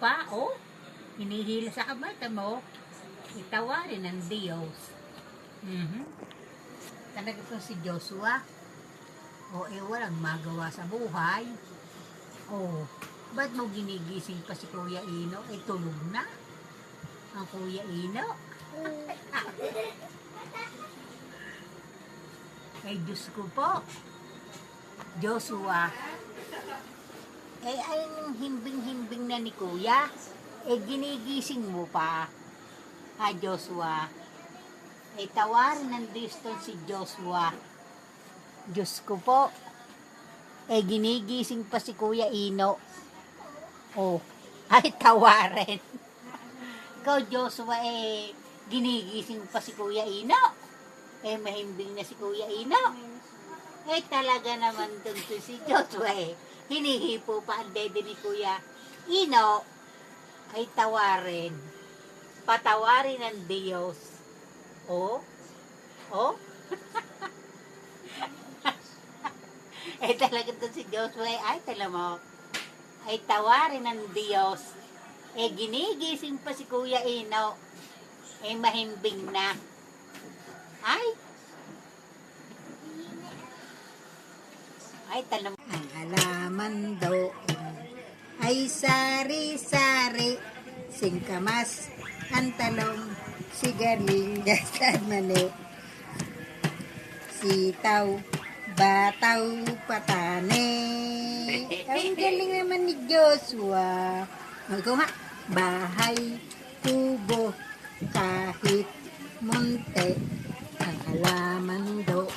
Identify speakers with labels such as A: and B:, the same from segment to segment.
A: pa, oh. Hinihila sa kamay mo. Itawarin ng Diyos. Talaga itong si Joshua. O walang magawa sa buhay. O, ba't mo ginigising pa si Kuya Ino? Tulog na. Ang Kuya Ino. Ay, Diyos ko po. Joshua. Ay himbing-himbing na ni Kuya. Ginigising mo pa. Ha, Joshua. Tawarin ng Diyos si Joshua. Diyos ko po. Ginigising pa si Kuya Ino. Oh, ay tawarin. Ikaw, Joshua, ginigising pa si Kuya Ino. Mahimbing na si Kuya Ino. Talaga naman dun si Joshua, hinihipo pa ang dede ni Kuya Ino. Ay tawarin. Patawarin ng Diyos. Oh? Talaga dun si Joshua, tala mo. Ay tawarin ng Diyos. Ginigising pa si Kuya Ino. Mahimbing na. Talam. Ang halaman doon ay sari-sari, singkamas, ang talong, sigarilyas at mani, sitaw, bataw, patane. Ang galing naman ni Joshua. Magawa, bahay, kubo, kahit munti, ang halaman doon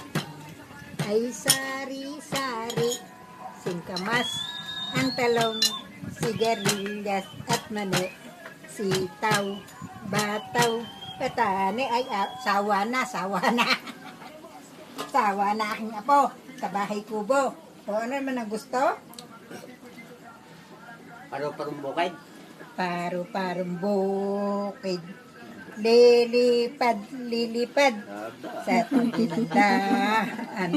A: ay sari-sari, singkamas, ang talong, sigarilyas at mani, sitaw, bataw, patane. Sawa na. Sawa na aking apo sa bahay kubo. Ano naman ang gusto?
B: Paru-parong bukid.
A: Paru-parong bukid. Lilipad sa tindahan.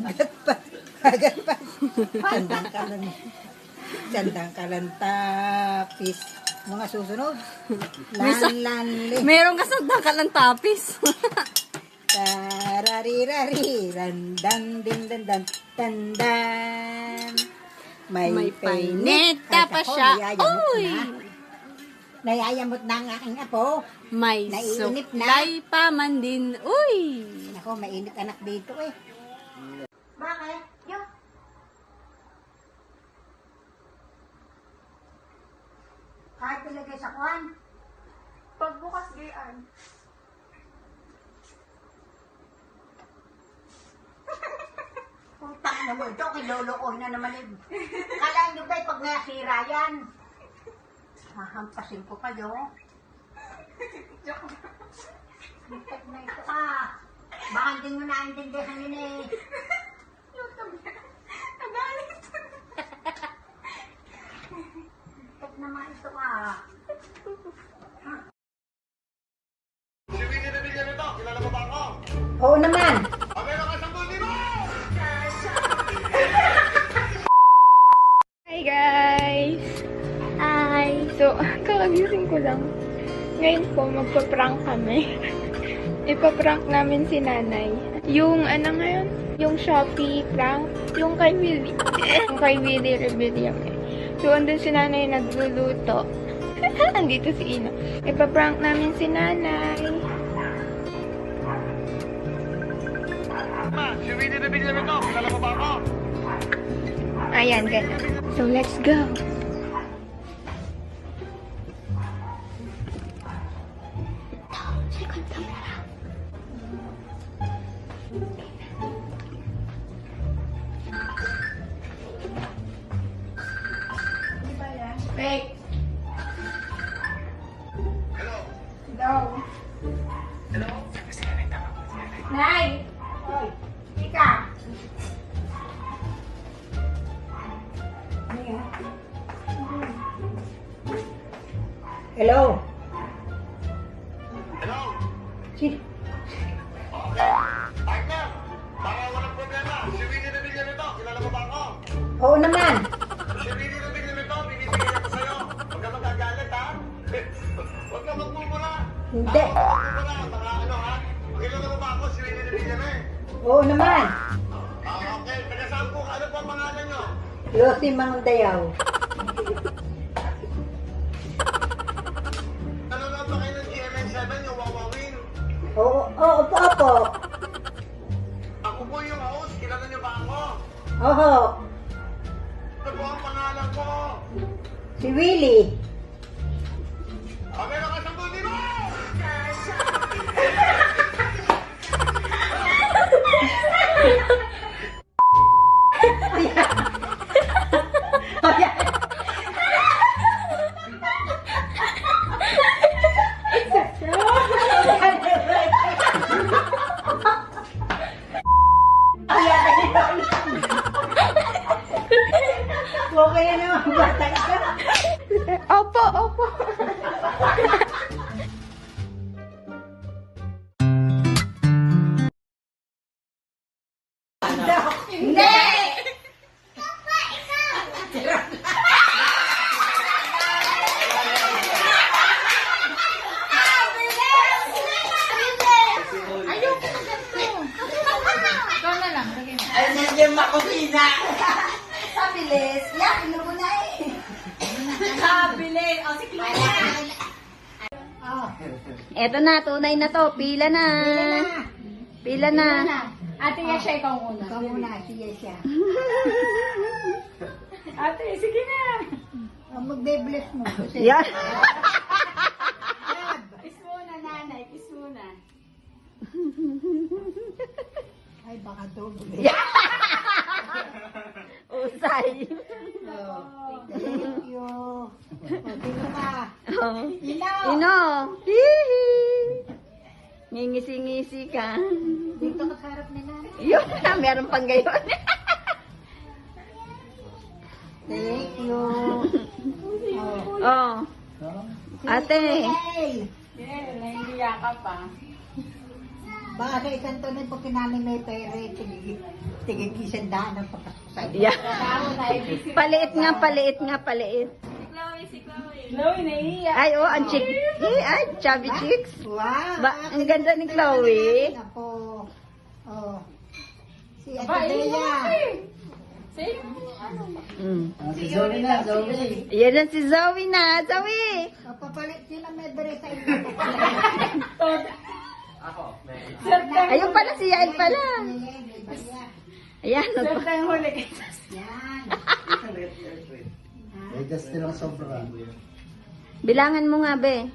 A: Bagat pa. Sandang kalantapis. Mga susunod. Lanlanli.
C: Meron ka sandang kalantapis.
A: Tararirari. Randan din dandan. Tandan.
C: May paineta pa siya. Uy!
A: Nayayamot na ang aking apo.
C: May
A: Naiinip na.
C: suklay pa man din. Uy!
A: Nako, mainit anak dito Bakit? Yo. Kahit ilagay sa kuwan.
D: Pagbukas gayan.
A: Putang na mo ito, kilolokoy na naman Kala nyo ba'y pag nasira yan? Hahampasin ko kayo.
D: Joke.
A: Muntik na ito Baka hindi mo naintindihan yun
D: Nagalit.
A: Muntik naman ito
E: Si Winnie the Million ito, kilala mo ba ako?
A: Oo naman.
E: Meron ka sa bundi mo!
D: Hi guys! Hi! So, kakagising ko lang. Ngayon po, magpa-prank kami. Ipaprank namin si nanay. Yung ngayon? Yung Shopee prank. Yung kay Willie. Yung kay Willie Rebellion So, andun si nanay nagluluto. Andito si Ino. Ipaprank namin si nanay.
E: Si Winnie the Million ito, kilala mo ba ako?
D: Ayan, ganun. So, let's go! Wait!
E: Hello?
D: Hello?
E: Hello?
D: Nay!
A: Hoy, ika. Hello.
E: Hello?
A: Si
E: Okay. Partner, para walang problema, si Winnie the Million ito, kilala mo ba ako?
A: Oo naman.
E: Si Winnie the Million ito, bibigyan niya ko sa'yo.
A: Hindi.
E: Baka ano ha? Pakilala mo ba ako? Si Winnie de Villanueva.
A: Oo naman.
E: Okay. Taga saan po? Ano po ang pangalan nyo?
A: Lucy Mandayaw.
E: Nanonood ba kayo ng GMN7, yung Wawawin?
A: Oo, opo.
E: Ako po yung host. Kilala nyo ba ako?
A: Oho.
E: Ano po ang pangalan ko?
A: Si Willie.
E: Okay, nakasabuti mo!
A: Okay na naman, bata ka.
D: Opo, opo.
A: Hindi! Ay, nandiyan makusina. Pabilis. Yan, ino mo na eh. Pabilis. O, sige na.
C: Eto na, tunay na to. Pila na. Pila na.
D: Ate Yasha, ikaw muna.
A: Ikaw muna, siya siya.
D: Ate, sige na.
A: Magbe-bless mo. Kasi
C: Yan.
D: Kiss muna, nanay. Kiss muna.
A: ay, baka doble.
C: Usay.
A: Oh, thank you. O, sino ka?
C: Oh.
A: Ino!
C: Ino. Hihi. Ngingisi-ngisi ka.
A: Dito ka sa harap ni nanay.
C: Yun na, meron pang gayon.
A: Thank you. Oh.
C: Oh. Ate.
A: Hey!
D: Yeah, nahihiya ka pa.
A: Baka sa isang tunay po kinanay may pera, tigig-isandaan ang papasok sa iyo.
C: Yeah.
D: Ako na, ibig
C: Paliit nga, paliit nga, paliit.
D: Chloe, nahihiya.
C: Ay, oh, ang chick. Ay, chubby chicks.
A: Wow!
C: Ba, ang ganda ni Chloe.
A: Ako. Oh. Si Ate
D: Ba,
A: Bea.
D: Say,
C: Mm.
A: Si Zoe na, Zoe.
C: Yan na si Zoe na. Zoe!
A: Papalit sila may bere sa iyo.
C: Ayun pala, si Yael pala. Ayan.
D: sir, tayo huli kayo.
A: Yan.
B: May Justin lang sobra.
C: Bilangan mo nga, be.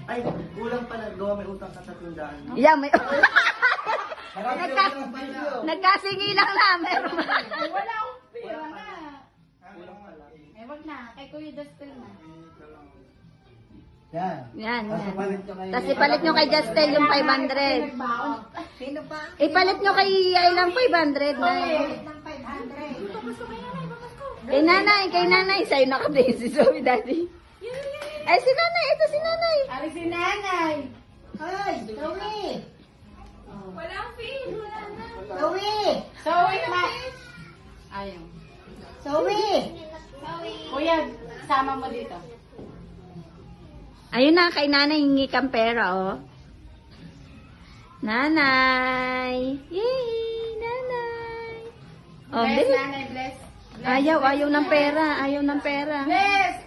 B: Ay, kulang pala. Gawa may utang ka 300.
C: Yeah, may...
B: Marami
C: Nagka-
B: lang tayo.
C: Nagkasingi lang na. Meron.
D: Wala akong pera na.
B: Kulang pala.
D: Eh, wag na. Kay Kuya Dustin na.
B: Yan.
C: Yan,
B: Tapos
C: yan.
B: palit ko kayo.
C: Tapos ipalit nyo kay Justin yung 500.
A: Baon. Sino pa?
C: Ipalit nyo kay Yael ang 500 na.
A: Palit ng 500.
C: Kay nanay. Sa'yo nakatingin si Zoe, daddy. Ay, si nanay. Ito si nanay.
D: Ali si nanay.
A: Hoy, Zoe!
D: Walang fee. Wala na.
A: Zoe!
D: So, wait ma. Ayaw.
A: Zoe!
D: Kuya, sama mo dito.
C: Ayun na, kay nanay hingi kang pera, oh. Nanay. Yay, nanay. Oh,
D: Bless,
C: bilis.
D: nanay, bless.
C: Ayaw ng pera. Ayaw ng pera.
D: Bless!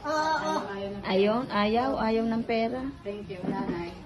A: Oo.
C: Ayaw ng pera.
D: Thank you, nanay.